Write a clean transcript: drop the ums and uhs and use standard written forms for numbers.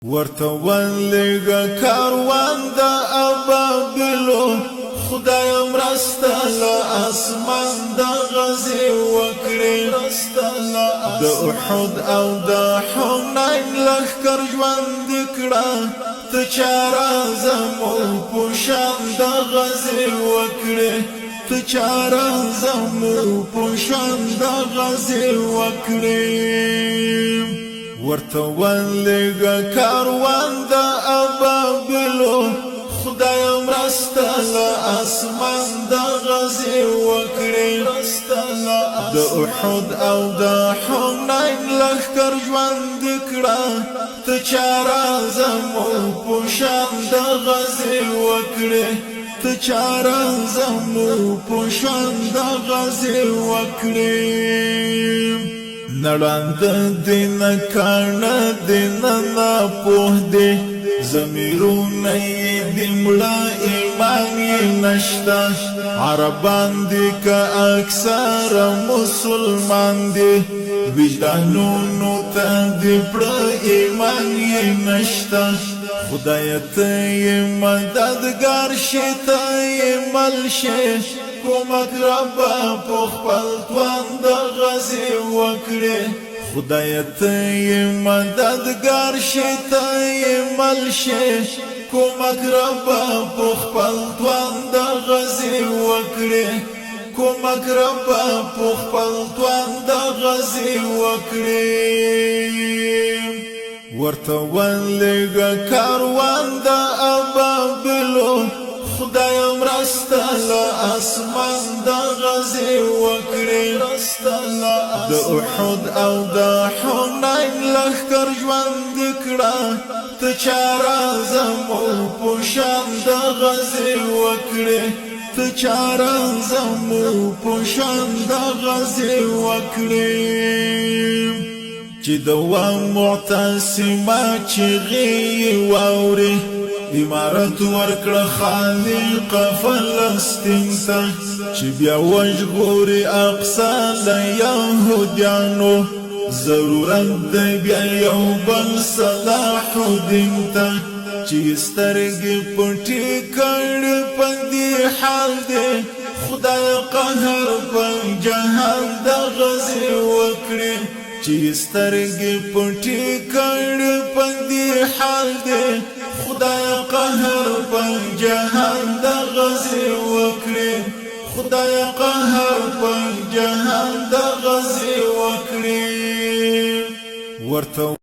ورتولګه کاروان د ابابلو خدای مرسته له اسمان د غزي وکړي د احد او د حنین لښکر ژوند کړه ته چاره زمو پوشان د غزي وکړي ته چاره زمو پوشان د غزي وکړي ورتولګه کاروان د ابابلو خدای مرسته له اسمان د غزي وکړي د احد او د حنین لښکر ژوند کړه ته چاره زمو پوشان د غزي وکړي ته چاره زمو پوشان د غزي وکړي نړاند دین کان دین نا په دې زمیرونه دې مړه ایمان نشتا عربان دې کا اکثر مسلمان دې وجدانونو ته دې پړه ایمان نشتا خدای ته مددگار شي ته ملشه کومک ربا په خپل توان د غزي وکړي خدای ته مددگار شي ته ملشه کومک ربا په خپل توان د غزي وکړي کومک ربا په خپل توان د غزي وکړي ورتولګه کاروان د ابابلو خدای مرسته له اسمان د غزي وکړي د احد او د حنین لښکر ژوند کړه ته چاره زمو پوشان د غزي وکړي ته چاره زمو پوشان د غزي وکړي چې د معتصمه چغې واوري امارت ورکړه خالق فلسطین ته چې بیا وژغوري اقصی د یهودیانو ضرورت دی بیا یو بل صلاح الدین ته چې سترګې پټې کړې په دې حال دی خدای قهر په جهان د غزي وکړي چې سترګې پټې کړې په دې حال دی خدای قهر په جهان د غزي وکړي خدای قهر په جهان د غزي وکړي ورته